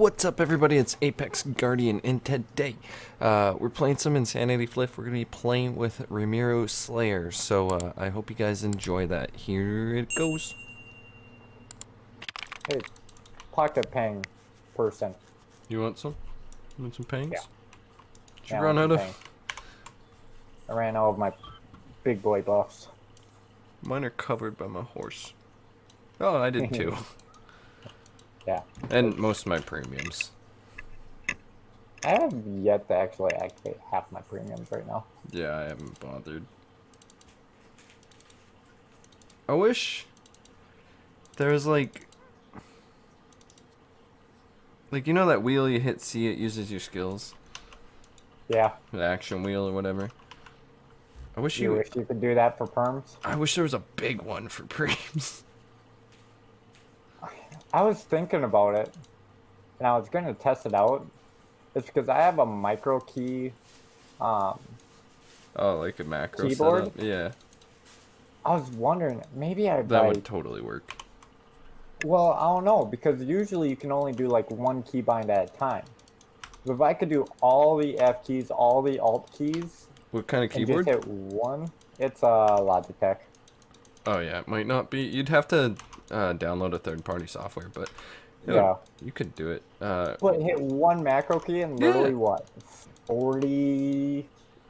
What's up, everybody? It's Apex Guardian, and today we're playing some Insanity Flyff. We're going to be playing with RimiruSlayer, so I hope you guys enjoy that. Here it goes. Hey, pocket pang person. You want some? You want some pangs? Yeah. Did you run out of? I ran out of my big boy buffs. Mine are covered by my horse. Oh, I did too. Yeah. And most of my premiums. I have yet to actually activate half my premiums right now. Yeah, I haven't bothered. I wish there was like you know that wheel you hit C, it uses your skills? Yeah. The action wheel or whatever. I wish you wish you could do that for perms? I wish there was a big one for prems. I was thinking about it, and I was going to test it out. It's because I have a micro key Oh, like a macro keyboard? setup? Yeah. I was wondering, maybe I'd That would totally work. Well, I don't know, because usually you can only do like one keybind at a time. But if I could do all the F keys, all the Alt keys... What kind of keyboard? And just hit one. It's Logitech. Oh yeah, it might not be. You'd have to download a third-party software, but yeah, you could do it. But hit one macro key and literally what? 40.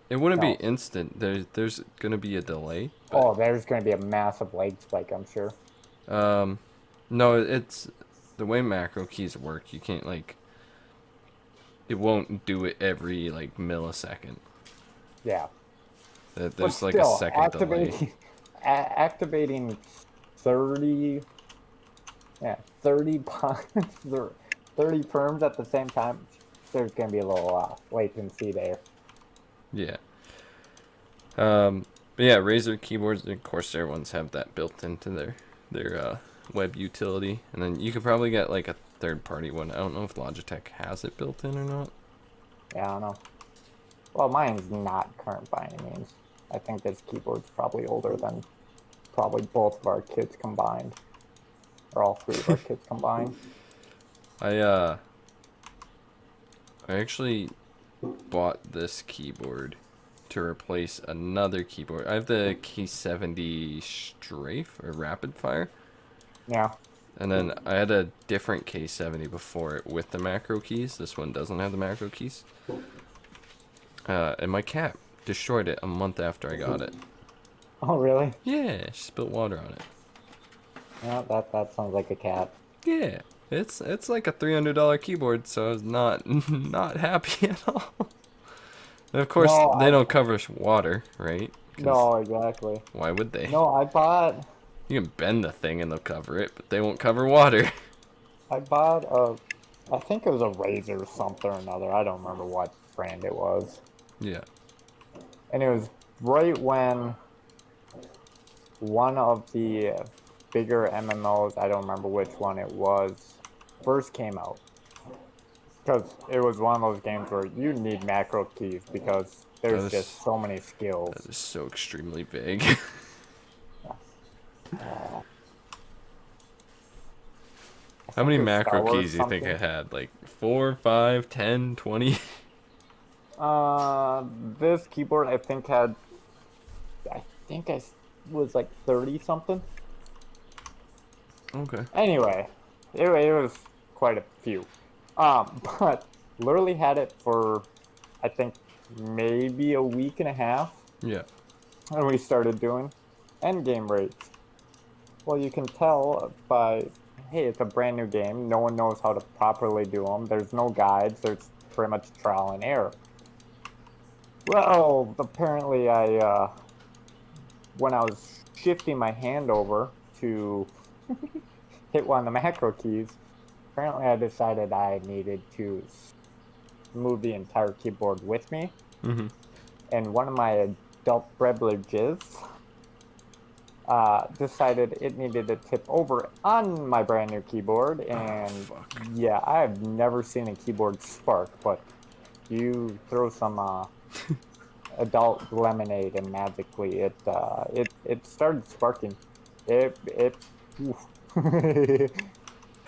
It wouldn't be instant. There's gonna be a delay. But... Oh, there's gonna be a massive lag spike, I'm sure. No, it's the way macro keys work. You can't it won't do it every millisecond. Yeah. There's like a second delay. Activating 30 perms at the same time, there's gonna be a little latency there. Yeah. But yeah, Razer keyboards and Corsair ones have that built into their web utility, and then you could probably get like a third-party one. I don't know if Logitech has it built in or not. Yeah, I don't know. Well, mine's not current by any means. I think this keyboard's probably older than probably both of our kids combined. Or all three of our kids combined. I actually bought this keyboard to replace another keyboard. I have the K70 Strafe or Rapid Fire. Yeah. And then I had a different K70 before it with the macro keys. This one doesn't have the macro keys. And my cat destroyed it a month after I got it. Oh, really? Yeah, she spilled water on it. Yeah, that sounds like a cat. Yeah, it's like a $300 keyboard, so I was not happy at all. And of course, they don't cover water, right? No, exactly. Why would they? No, I bought... You can bend the thing and they'll cover it, but they won't cover water. I bought I think it was a Razer or something or another. I don't remember what brand it was. Yeah. And it was right when one of the bigger MMOs, I don't remember which one it was, first came out. Because it was one of those games where you need macro keys because there's just so many skills. That is so extremely vague. How many macro keys do you think I had? Like 4, 5, 10, 20? This keyboard I think I was like 30 something. Okay. Anyway, it was quite a few. But literally had it for I think maybe a week and a half. Yeah. And we started doing endgame rates. Well, you can tell by, hey, it's a brand new game. No one knows how to properly do them. There's no guides. There's pretty much trial and error. Well, apparently when I was shifting my hand over to hit one of the macro keys, apparently I decided I needed to move the entire keyboard with me. Mm-hmm. And one of my adult beverages decided it needed to tip over on my brand new keyboard, and yeah, I have never seen a keyboard spark, but you throw some adult lemonade and magically it started sparking. It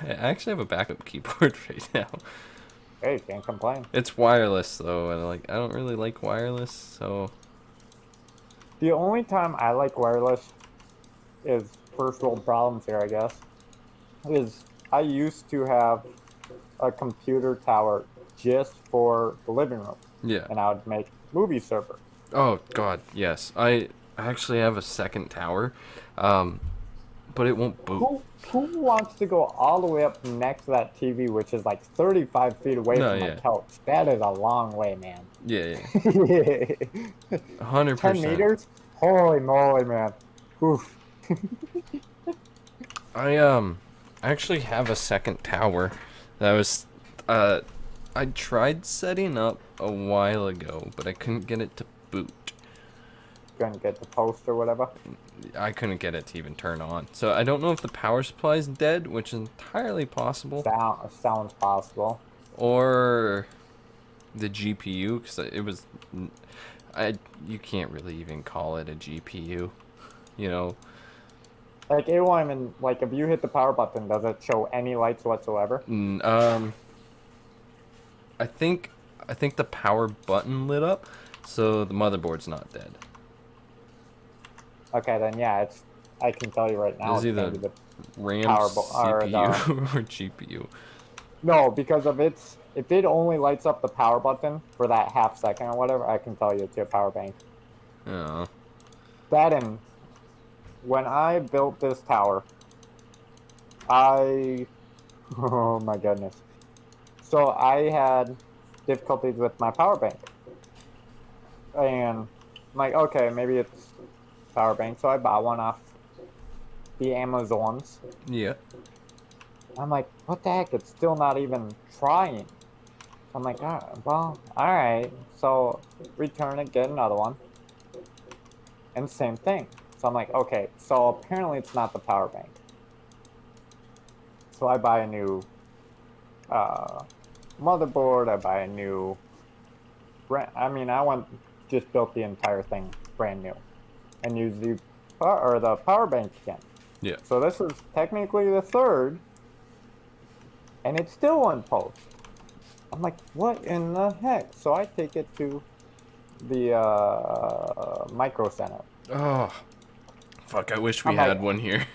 I actually have a backup keyboard right now. Hey, can't complain. It's wireless though, and like I don't really like wireless, so The only time I like wireless is first world problems here, I guess. Is I used to have a computer tower just for the living room, yeah. and I would make movie server. Oh God, yes. I actually have a second tower, um, but it won't boot. Who wants to go all the way up next to that TV, which is like 35 feet away No, from my yeah, couch? That is a long way, man. yeah, yeah, 10 100%. meters? Holy moly, man. Oof. I actually have a second tower that was uh I tried setting up a while ago, but I couldn't get it to boot. Gonna get the post or whatever. I couldn't get it to even turn on. So I don't know if the power supply is dead, which is entirely possible, Sounds possible. or the GPU, because it was you can't really even call it a GPU, you know. Like it won't even like if you hit the power button, does it show any lights whatsoever? I think the power button lit up, so the motherboard's not dead. Okay, then yeah, it's. I can tell you right now, It's it's gonna either be the RAM, power or the CPU, or GPU. no, because if it only lights up the power button for that half second or whatever, I can tell you it's your power bank. Oh, That and when I built this tower, I oh my goodness. So I had difficulties with my power bank. And I'm like, okay, maybe it's power bank. So I bought one off the Amazons. yeah. I'm like, what the heck? It's still not even trying. I'm like, well, all right. So return it, get another one. And same thing. So I'm like, okay, so apparently it's not the power bank. So I buy a new motherboard. I buy a new I just built the entire thing brand new and use the power bank again. Yeah. So this is technically the third, and it's still on post. I'm like, what in the heck? So I take it to the micro center. Oh, fuck! I wish we I'm had like, one here.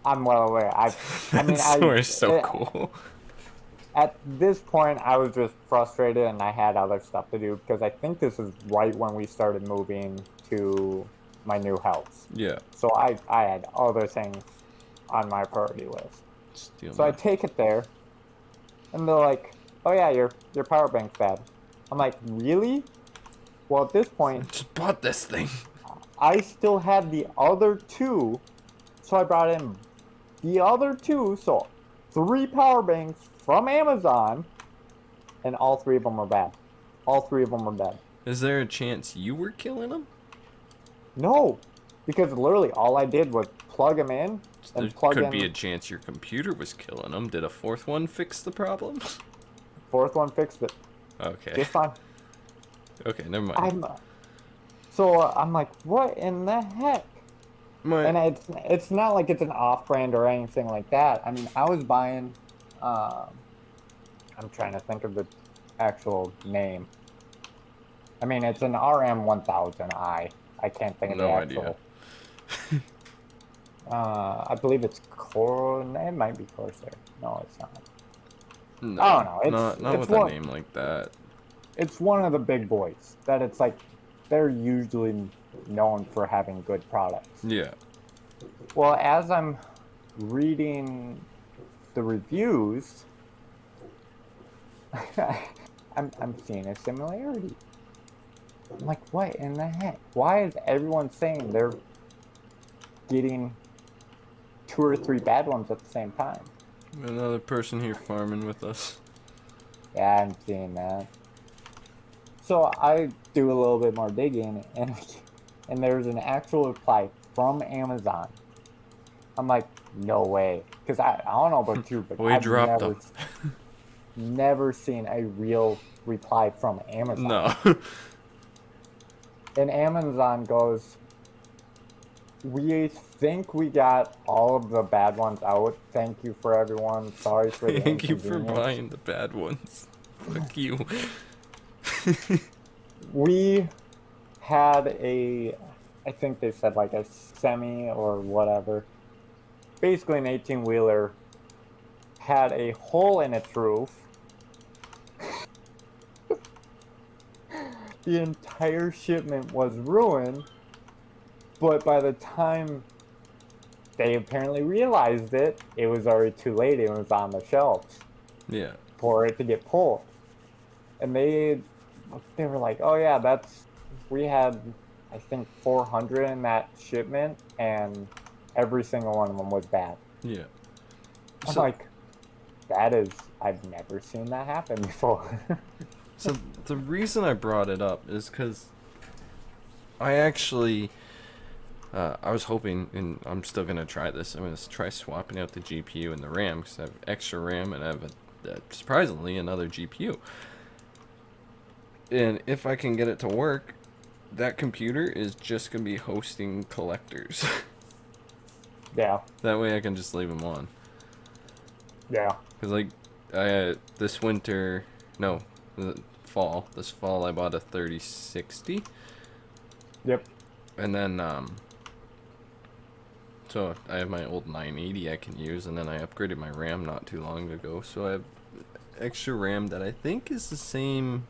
I'm well aware. That store is so cool. At this point, I was just frustrated and I had other stuff to do because I think this is right when we started moving to my new house. Yeah. So I had other things on my priority list. So I take it there and they're like, oh yeah, your power bank's bad. I'm like, really? Well, at this point, just bought this thing. I still had the other two, so I brought in the other two, so 3 power banks from Amazon, and all 3 of them were bad. All 3 of them were dead. Is there a chance you were killing them? No, because literally all I did was plug them in and There plug in. could be a chance your computer was killing them. Did a 4th one fix the problem? 4th one fixed it. Okay. Just fine. Okay, never mind. I'm like, what in the heck? And it's not like it's an off-brand or anything like that. I mean, I was buying, I'm trying to think of the actual name. I mean, it's an RM1000i. I can't think of the actual. Idea. I believe it's it might be Corsair. No, it's not. No, I don't know. Not with a name like that. It's one of the big boys that it's like they're usually known for having good products. Yeah. Well, as I'm reading the reviews, I'm seeing a similarity. I'm like, what in the heck? Why is everyone saying they're getting 2 or 3 bad ones at the same time? Another person here farming with us. Yeah, I'm seeing that. So I do a little bit more digging, and there's an actual reply from Amazon. I'm like, no way, because I don't know about you, but I've never seen a real reply from Amazon. No. And Amazon goes, We think we got all of the bad ones out. Thank you for everyone. Sorry for the Thank you for inconvenience. buying the bad ones. Fuck you. We had I think they said like a semi or whatever. Basically, an 18-wheeler had a hole in its roof. The entire shipment was ruined, but by the time they apparently realized it, it was already too late. It was on the shelves Yeah. for it to get pulled. And they were like, "Oh yeah, we had I think 400 in that shipment, and every single one of them was bad." Yeah. I'm So, like, I've never seen that happen before. so the reason I brought it up is because I actually, I was hoping, and I'm still gonna try this. I'm gonna try swapping out the GPU and the RAM because I have extra RAM and I have surprisingly another GPU. And if I can get it to work, that computer is just gonna be hosting collectors. Yeah, That way I can just leave them on. yeah. Cause like, I this winter, no, this fall I bought a 3060, Yep. and then so I have my old 980 I can use, and then I upgraded my RAM not too long ago, so I have extra RAM that I think is the same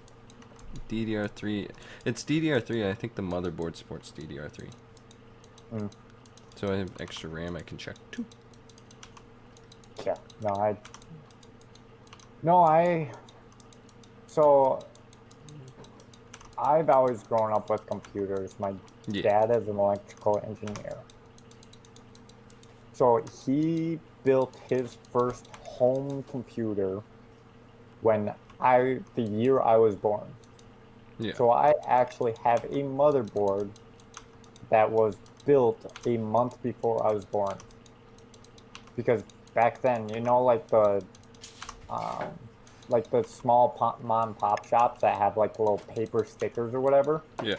DDR3. It's DDR3. I think the motherboard supports DDR3. Mm. So I have extra RAM I can check too. Yeah. No, so I've always grown up with computers. My Yeah. dad is an electrical engineer. So he built his first home computer the year I was born. Yeah. So I actually have a motherboard that was built a month before I was born. Because back then, um, like the small mom and pop shops that have like little paper stickers or whatever. Yeah.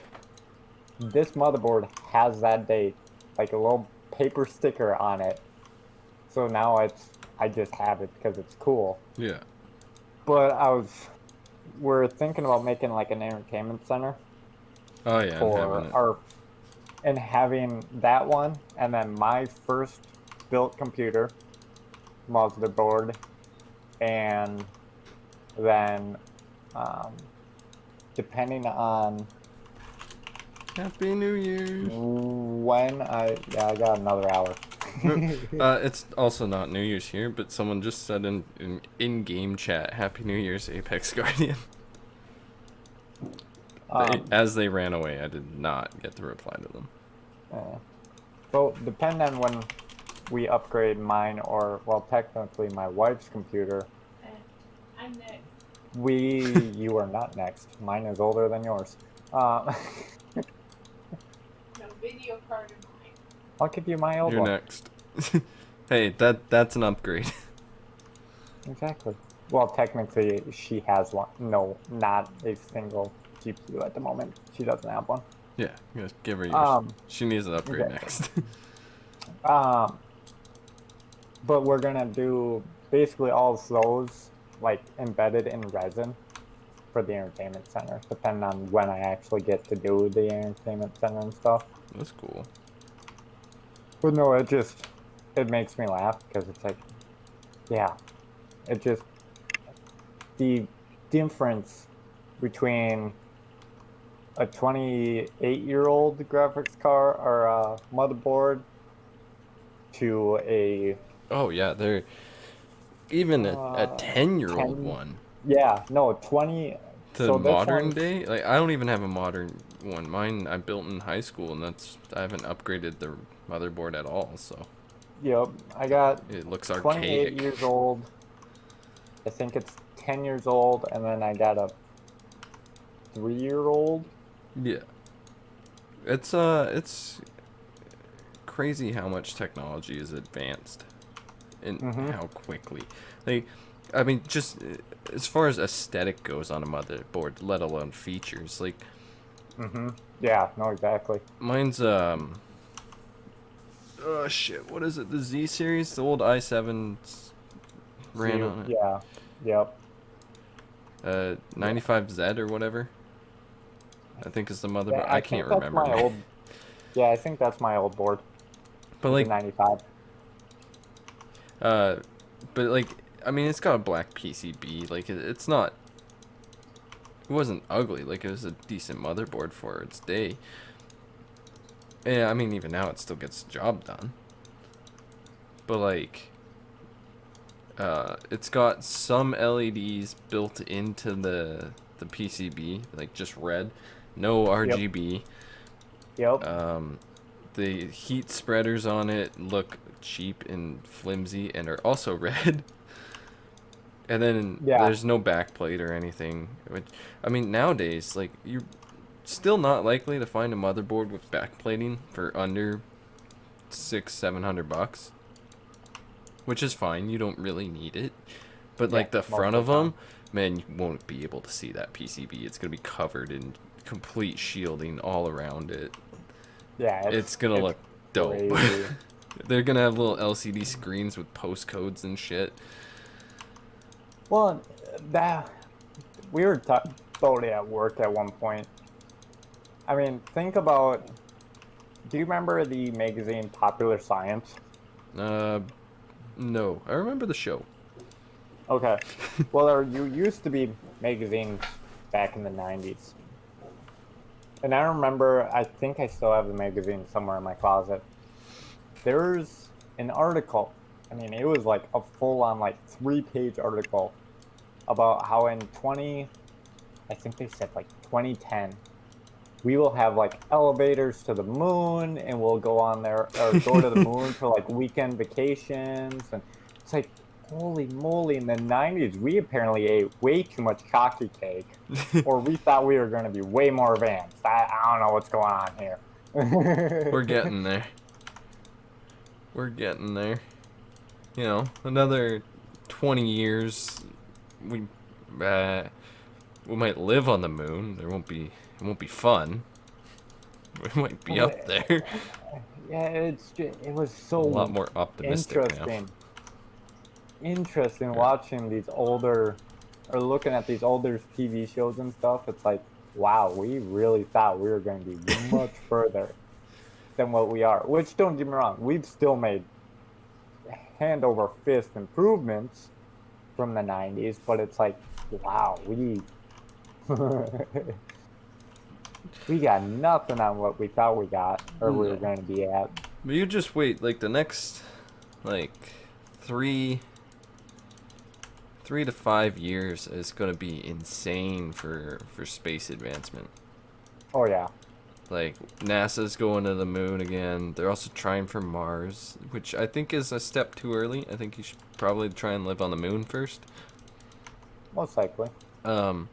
This motherboard has that date, like a little paper sticker on it. So now I just have it because it's cool. Yeah. But we're thinking about making like an entertainment center Oh yeah, I'm having it. and having that one, and then my first built computer, motherboard, and then depending on Happy New Year's. I got another hour. It's also not New Year's here, but someone just said in-game chat, Happy New Year's, Apex Guardian. As they ran away, I did not get to reply to them. So depending on when we upgrade mine, or well, technically my wife's computer. I'm next. You are not next. Mine is older than yours. No video card of mine. I'll give you my old You're one. next. Hey, that's an upgrade. Exactly. Well, technically, she has one. No, not a single GPU at the moment. She doesn't have one. Yeah, give her yours. She needs an upgrade okay. next. But we're gonna do basically all of those like embedded in resin for the entertainment center, depending on when I actually get to do the entertainment center and stuff. That's cool. But no, it makes me laugh because it's like, yeah, the difference between a 28-year-old graphics card or motherboard to a Oh yeah, they're even a 10-year-old 10 one. Yeah, no, 20. To So this modern one's- day, like I don't even have a modern one. Mine I built in high school, and I haven't upgraded the motherboard at all. So Yep, I got it looks 28 archaic. years old. I think it's 10 years old, and then I got a 3-year-old. Yeah, it's crazy how much technology is advanced, and how quickly. Like, I mean, just as far as aesthetic goes on a motherboard, let alone features. Like, Yeah, no, exactly. mine's oh shit, what is it? The Z series, the old i7 ran on it. Yeah. Yep. 95Z or whatever. I think is the motherboard. Yeah, I think can't that's remember. my old. Yeah, I think that's my old board. But The like, 95. but like, I mean, it's got a black PCB. Like, it's not. It wasn't ugly. Like, it was a decent motherboard for its day. Yeah, I mean, even now it still gets the job done. But like, it's got some LEDs built into the PCB, like just red, no RGB. Yep. The heat spreaders on it look cheap and flimsy and are also red. And then there's no backplate or anything. Which, I mean, nowadays, like, you're still not likely to find a motherboard with backplating for under $600-700, which is fine. You don't really need it. But like the front of them, man, you won't be able to see that PCB. It's gonna be covered in complete shielding all around it. Yeah, it's gonna look dope. They're gonna have little LCD screens with postcodes and shit. Well, that we were totally at work at one point. I mean, think about. Do you remember the magazine Popular Science? No. I remember the show. Okay. Well, there used to be magazines back in the 90s. And I remember, I think I still have the magazine somewhere in my closet. There's an article. I mean, it was like a full-on, like, 3-page article about how in I think they said like 2010, we will have like elevators to the moon and we'll go on there or go to the moon for like weekend vacations. And it's like, holy moly, in the 90s, we apparently ate way too much coffee cake or we thought we were going to be way more advanced. I don't know what's going on here. We're getting there. We're getting there. You know, another 20 years, we might live on the moon. It won't be fun. We might be up there. Yeah, it was so a lot more optimistic now. Interesting watching these older, or looking at these older TV shows and stuff. It's like, wow, we really thought we were going to be much further than what we are. Which, don't get me wrong, we've still made hand over fist improvements from the 90s, but it's like, wow, we got nothing on what we thought we got, or we were going to be at. But you just wait, like the next, like 3 to 5 years is gonna be insane for space advancement. Oh yeah. Like NASA's going to the moon again. They're also trying for Mars, which I think is a step too early. I think you should probably try and live on the moon first. Most likely. The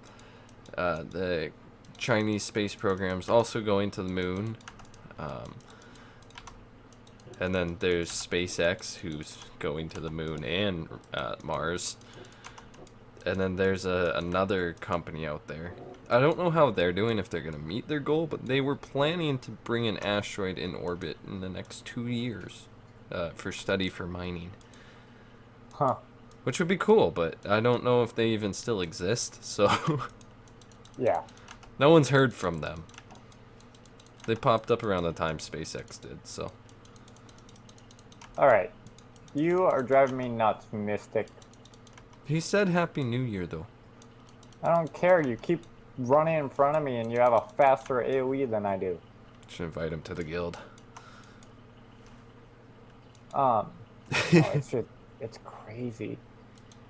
Chinese space program's also going to the moon. And then there's SpaceX, who's going to the moon and Mars. And then there's another company out there. I don't know how they're doing, if they're going to meet their goal, but they were planning to bring an asteroid in orbit in the next 2 years for study for mining. Huh. Which would be cool, but I don't know if they even still exist, so... Yeah. No one's heard from them. They popped up around the time SpaceX did, so... Alright. You are driving me nuts, Mystic. He said Happy New Year, though. I don't care. You keep running in front of me and you have a faster AoE than I do. Should invite him to the guild. No, it's crazy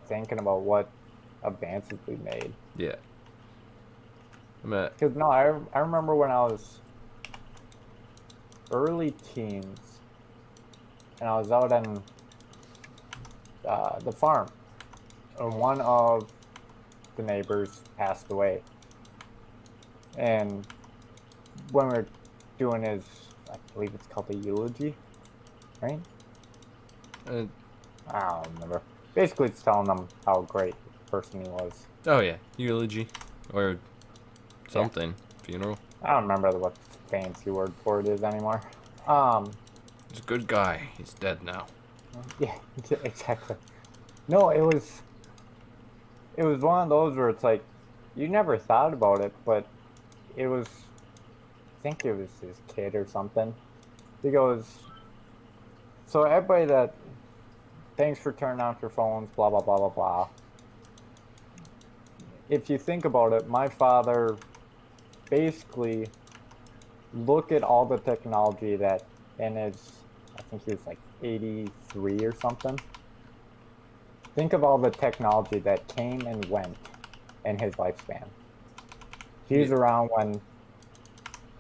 thinking about what advances we made. Yeah. Because, no, I remember when I was early teens and I was out on the farm. And one of the neighbors passed away. And when we were doing his, I believe it's called a eulogy, right? I don't remember. Basically, it's telling them how great a person he was. Oh, yeah. Eulogy. Or something. Yeah. Funeral. I don't remember what fancy word for it is anymore. He's a good guy. He's dead now. Yeah, exactly. No, it was one of those where it's like you never thought about it, but it was I think it was his kid or something. He goes, so everybody that thanks for turning off your phones, blah blah blah blah blah. If you think about it, my father basically look at all the technology that in his I think he was like 83 or something. Think of all the technology that came and went in his lifespan. He's around when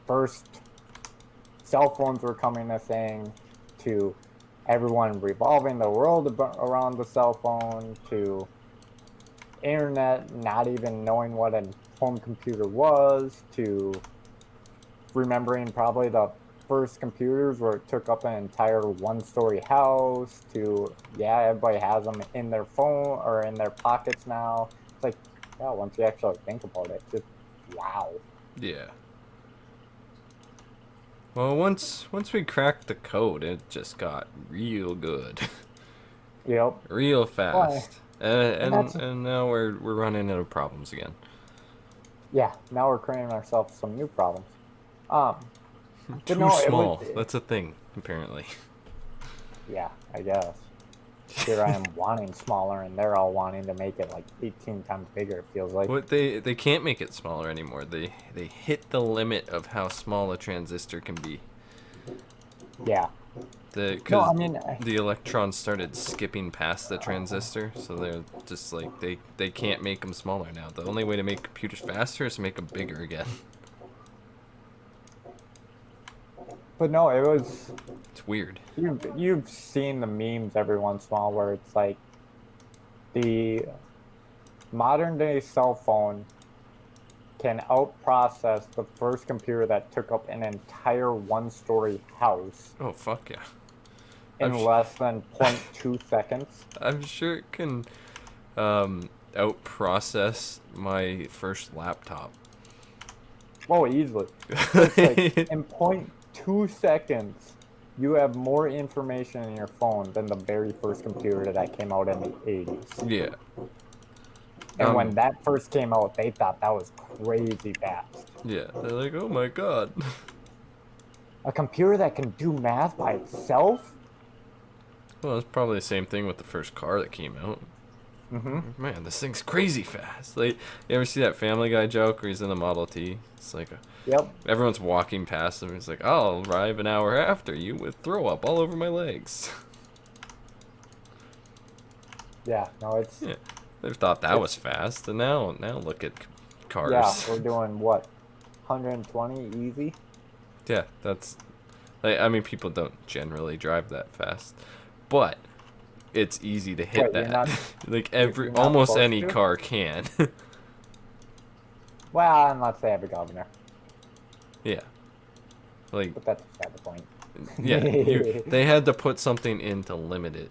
first cell phones were coming a thing, to everyone revolving the world around the cell phone, to internet not even knowing what a home computer was, to remembering probably the first computers where it took up an entire one-story house, to yeah, everybody has them in their phone or in their pockets now. It's like, yeah, once you actually think about it, just wow. Yeah. Well, once we cracked the code, it just got real good. Yep. Real fast. that's- And now we're running into problems again. Yeah, now we're creating ourselves some new problems. Too no, it small. was- That's a thing, apparently. Yeah, I guess. Here I am wanting smaller, and they're all wanting to make it like 18 times bigger. It feels like. What they can't make it smaller anymore. They hit the limit of how small a transistor can be. Yeah. Because I mean, the electrons started skipping past the transistor, so they're just like they can't make them smaller now. The only way to make computers faster is to make them bigger again. but no, it was. It's weird. You've seen the memes every once in a while where it's like the modern day cell phone can outprocess the first computer that took up an entire one-story house Oh fuck yeah! in I'm less than 0.2 seconds. I'm sure it can outprocess my first laptop. Oh, easily. It's like in 0.2 seconds, you have more information in your phone than the very first computer that came out in the 80s. Yeah. And when that first came out, they thought that was crazy fast. Yeah, they're like, oh my god. A computer that can do math by itself? Well, it's probably the same thing with the first car that came out. Mm-hmm. Man, this thing's crazy fast. Like, you ever see that Family Guy joke where he's in the Model T? It's like Yep. everyone's walking past him. He's like, I'll arrive an hour after you with throw up all over my legs. Yeah, no, it's... Yeah, they thought that was fast, and now look at cars. Yeah, we're doing, what, 120 easy? Yeah, that's... Like, I mean, people don't generally drive that fast, but it's easy to hit Wait, you're that. not- Like, you're not almost supposed any to? car can. Well, unless they have a governor. Yeah. Like, But that's beside the point. yeah, they had to put something in to limit it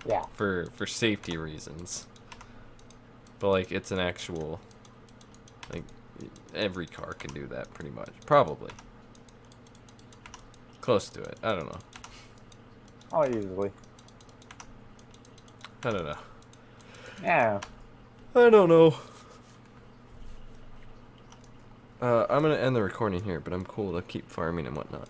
Yeah. for safety reasons. But like, it's an actual, like, every car can do that pretty much, probably. Close to it. I don't know. Oh, easily. I don't know. Yeah. I don't know. I'm gonna end the recording here, but I'm cool to keep farming and whatnot.